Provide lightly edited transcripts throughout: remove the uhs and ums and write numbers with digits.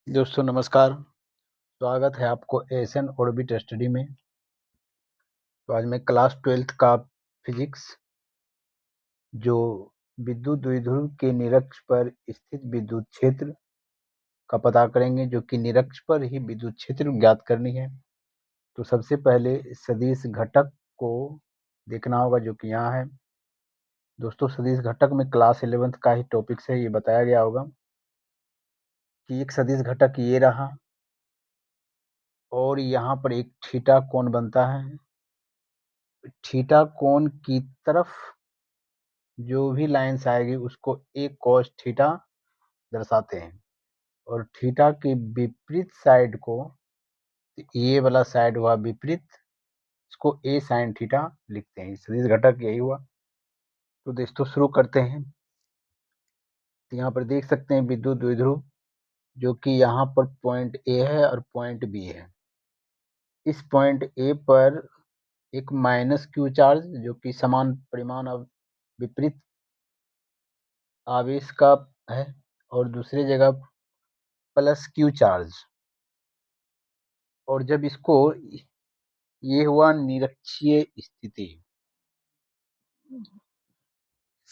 दोस्तों नमस्कार, स्वागत है आपको एएसएन ऑर्बिट स्टडी में। तो आज मैं क्लास 12th का फिजिक्स जो विद्युत द्विध्रुव के निरक्ष पर स्थित विद्युत क्षेत्र का पता करेंगे, जो कि निरक्ष पर ही विद्युत क्षेत्र ज्ञात करनी है। तो सबसे पहले सदिश घटक को देखना होगा, जो कि यहाँ है। दोस्तों सदिश घटक में क्लास 11th का ही टॉपिक से ये बताया गया होगा कि एक सदिश घटक ये रहा और यहाँ पर एक थीटा कोण बनता है। थीटा कोण की तरफ जो भी लाइन्स आएगी उसको एक cos थीटा दर्शाते हैं, और थीटा के विपरीत साइड को, ये वाला साइड हुआ विपरीत, इसको a sin थीटा लिखते हैं। सदिश घटक यही हुआ। तो दोस्तों शुरू करते हैं। तो यहाँ पर देख सकते हैं विद्युत द्विध्रुव, जो कि यहाँ पर पॉइंट A है और पॉइंट B है। इस पॉइंट A पर एक -q चार्ज, जो कि समान परिमाण और विपरीत आवेश का है, और दूसरी जगह +q चार्ज। और जब इसको, ये हुआ निरक्षीय स्थिति,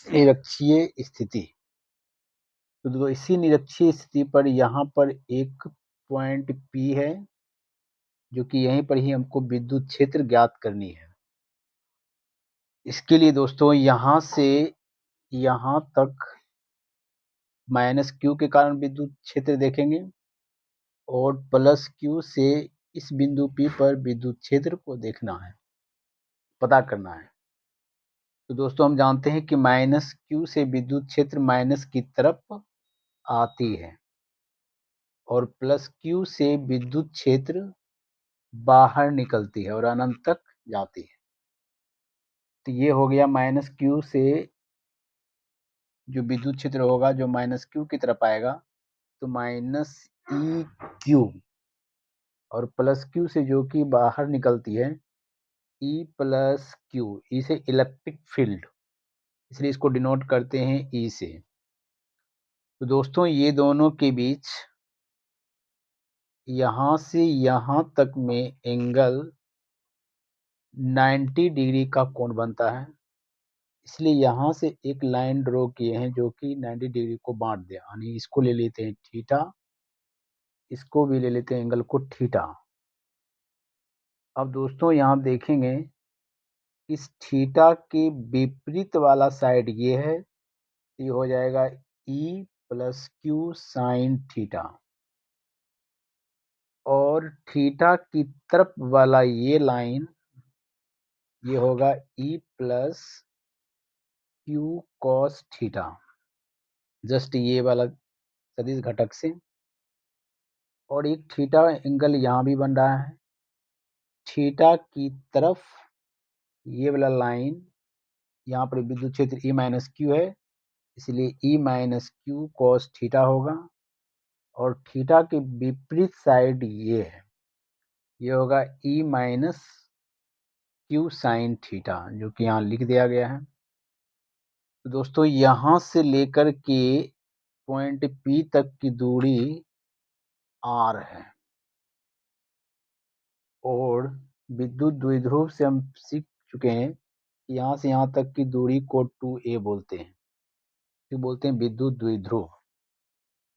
निरक्षीय स्थिति। तो इसी निरक्षीय स्थिति पर यहाँ पर एक पॉइंट P है, जो कि यहीं पर ही हमको विद्युत क्षेत्र ज्ञात करनी है। इसके लिए दोस्तों यहाँ से यहाँ तक -q के कारण विद्युत क्षेत्र देखेंगे, और +q से इस बिंदु P पर विद्युत क्षेत्र को देखना है, पता करना है। तो दोस्तों हम जानते हैं कि -q से विद्युत क्षेत्र माइनस की तरफ आती है, और +q से विद्युत क्षेत्र बाहर निकलती है और अनंत तक जाती है। तो ये हो गया -q से जो विद्युत क्षेत्र होगा, जो -q की तरफ आएगा, तो -EQ, और +q से जो कि बाहर निकलती है E+q, E से इलेक्ट्रिक फील्ड, इसलिए इसको डिनोट करते हैं E से। तो दोस्तों ये दोनों के बीच यहाँ से यहाँ तक में एंगल 90 डिग्री का कोण बनता है, इसलिए यहाँ से एक लाइन ड्रॉ किए हैं जो कि 90 डिग्री को बांट दे, यानी इसको ले लेते हैं थीटा, इसको भी ले लेते हैं एंगल को थीटा। अब दोस्तों यहाँ देखेंगे इस थीटा के विपरीत वाला साइड ये है, ये हो जाएगा E+q sin थीटा, और थीटा की तरफ वाला ये लाइन ये होगा E+q cos थीटा, जस्ट ये वाला सदिश घटक से। और एक थीटा एंगल यहाँ भी बन रहा है, थीटा की तरफ ये वाला लाइन, यहाँ पर विद्युत क्षेत्र E-q है, इसलिए E-q cos थीटा होगा, और थीटा के विपरीत साइड ये है, ये होगा E-q sin थीटा, जो कि यहाँ लिख दिया गया है। तो दोस्तों यहाँ से लेकर के पॉइंट P तक की दूरी R है, और विद्युत द्विध्रुव से हम सीख चुके हैं कि यहाँ से यहाँ तक की दूरी को 2a बोलते हैं। फिर बोलते हैं विद्युत द्विध्रुव,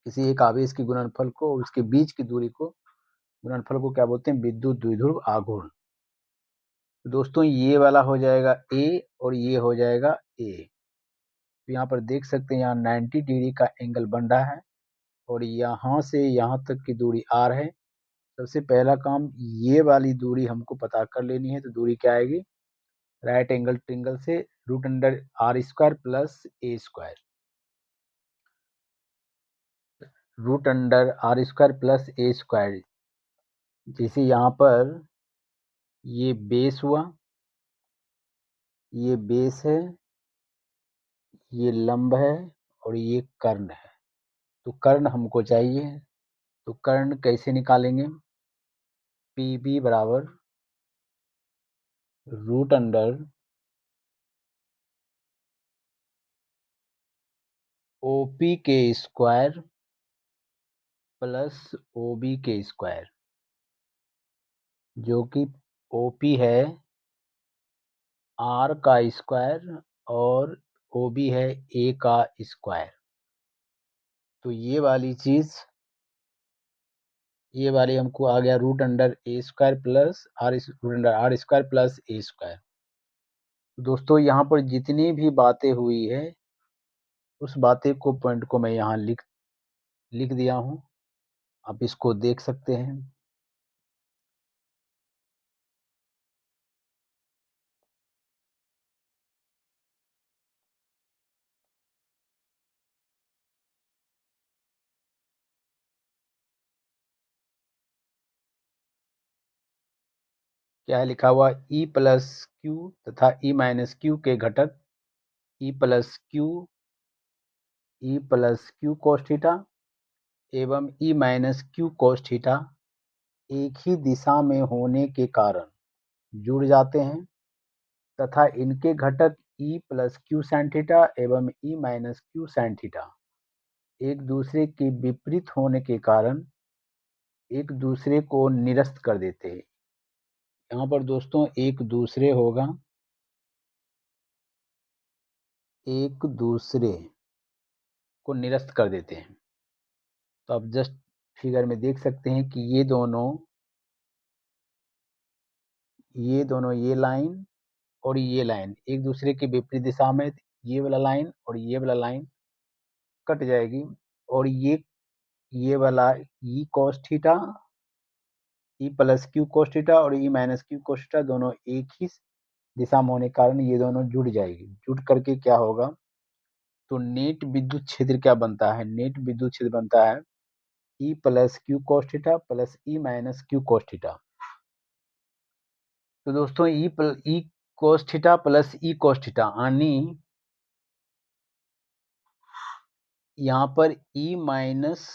किसी एक आवेश के गुणनफल को और उसके बीच की दूरी को, गुणनफल को क्या बोलते हैं? विद्युत द्विध्रुव आघूर्ण। तो दोस्तों ये वाला हो जाएगा a और ये हो जाएगा a। तो यहाँ पर देख सकते हैं यहाँ 90 डिग्री का एंगल बन रहा है, और यहाँ से यहाँ तक की दूरी r है। सबसे पहला काम ये वाली दूरी हमको पता कर लेनी है। तो दूरी क्या आएगी? राइट एंगल ट्रिंगल से √r² plus a², √r² plus a²। जैसे यहाँ पर ये बेस हुआ, ये बेस है, ये लंब है, और ये कर्ण है। तो कर्ण हमको चाहिए, तो कर्ण कैसे निकालेंगे? PB बराबर √OP के स्क्वायर प्लस OB के स्क्वायर, जो कि OP है R का स्क्वायर और OB है A का स्क्वायर। तो ये वाली हमको आ गया root under A square plus root under R square plus A square. दोस्तों यहाँ पर जितनी भी बातें हुई है उस बातें को पॉइंट को मैं यहाँ लिख दिया हूँ, आप इसको देख सकते हैं। क्या है लिखा हुआ, E प्लस क्यू तथा E माइनस क्यू के घटक E plus Q cos theta एवं E minus Q cos theta एक ही दिशा में होने के कारण जुड़ जाते हैं तथा इनके घटक E plus Q sine theta एवं E minus Q sine theta एक दूसरे के विपरीत होने के कारण एक दूसरे को निरस्त कर देते हैं। यहाँ पर दोस्तों एक दूसरे होगा, एक दूसरे को निरस्त कर देते हैं। तो आप जस्ट फिगर में देख सकते हैं कि ये दोनों ये लाइन और ये लाइन एक दूसरे के विपरीत दिशा में, ये वाला लाइन और ये वाला लाइन कट जाएगी और ये वाला E cos theta, E plus Q cos theta और E minus Q cos theta दोनों एक ही दिशा में होने के कारण ये दोनों जुड़ जाएगी। जुड़ करके क्या होगा, तो नेट विद्युत क्षेत्र क्या बनता है, नेट विद्युत क्षेत्र बनता है E plus Q cos theta plus E minus Q cos theta. तो दोस्तों E cos theta plus E cos theta यानी यहाँ पर E minus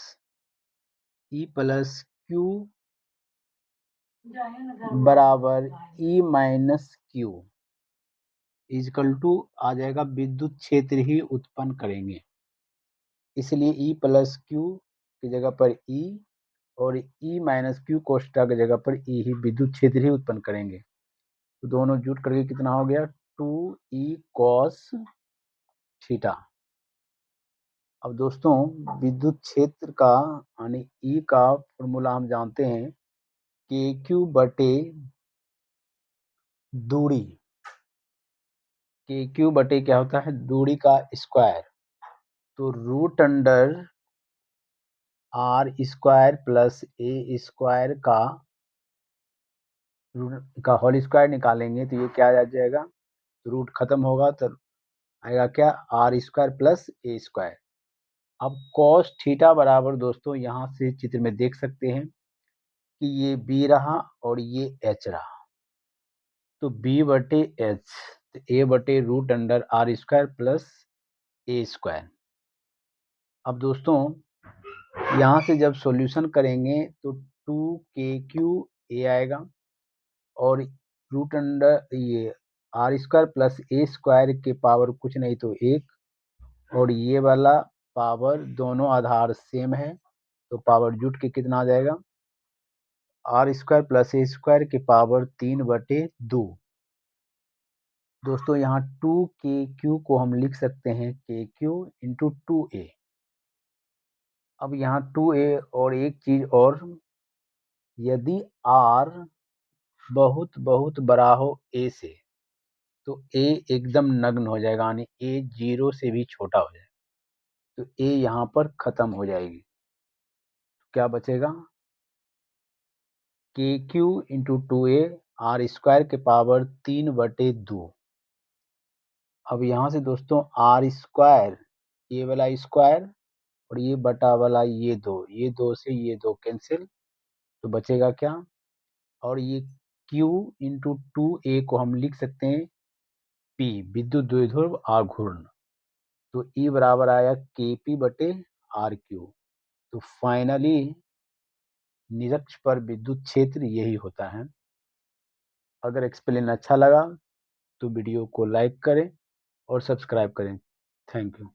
E plus Q बराबर E minus Q is equal to आ जाएगा विद्युत क्षेत्र ही उत्पन्न करेंगे, इसलिए E प्लस क्यू की जगह पर E और E माइनस क्यू कोष्ठा की जगह पर E ही विद्युत क्षेत्र ही उत्पन्न करेंगे। तो दोनों जुट करके कितना हो गया, 2E cos थीटा। अब दोस्तों विद्युत क्षेत्र का यानी E का फॉर्मूला हम जानते हैं KQ बटे दूरी, KQ बटे क्या होता है, दूरी का स्क्वायर। तो root under R square plus A square का होल स्क्वायर निकालेंगे तो ये क्या आ जाएगा, रूट खत्म होगा तो आएगा क्या, R square plus A square. अब cos थीटा बराबर दोस्तों यहाँ से चित्र में देख सकते हैं कि ये B रहा और ये H रहा, तो B बटे H तो A बटे root under R square plus A square. अब दोस्तों यहाँ से जब सॉल्यूशन करेंगे तो 2KQ आएगा और रूट अंडर ये R square plus A square के पावर कुछ नहीं तो 1 और ये वाला पावर दोनों आधार सेम है तो पावर जुट के कितना आ जाएगा, R square plus A square के पावर 3/2। दोस्तों यहाँ 2KQ को हम लिख सकते हैं KQ इंटू 2A। अब यहाँ 2A और एक चीज और, यदि R बहुत बहुत बड़ा हो A से तो A एकदम नग्न हो जाएगा यानी A 0 से भी छोटा हो जाएगा, तो A यहाँ पर खत्म हो जाएगी। तो क्या बचेगा, KQ into 2A R square के पावर 3/2। अब यहाँ से दोस्तों R स्क्वायर ये वाला स्क्वायर और ये बटा वाला ये दो से ये दो कैंसिल, तो बचेगा क्या, और ये Q इंटू 2A को हम लिख सकते हैं P विद्युत द्विध्रुव आघूर्ण, तो E बराबर आया KP बटे RQ। तो फाइनली निरक्ष पर विद्युत क्षेत्र यही होता है। अगर एक्सप्लेन अच्छा लगा तो वीडियो को लाइक करें और सब्सक्राइब करें। Thank you.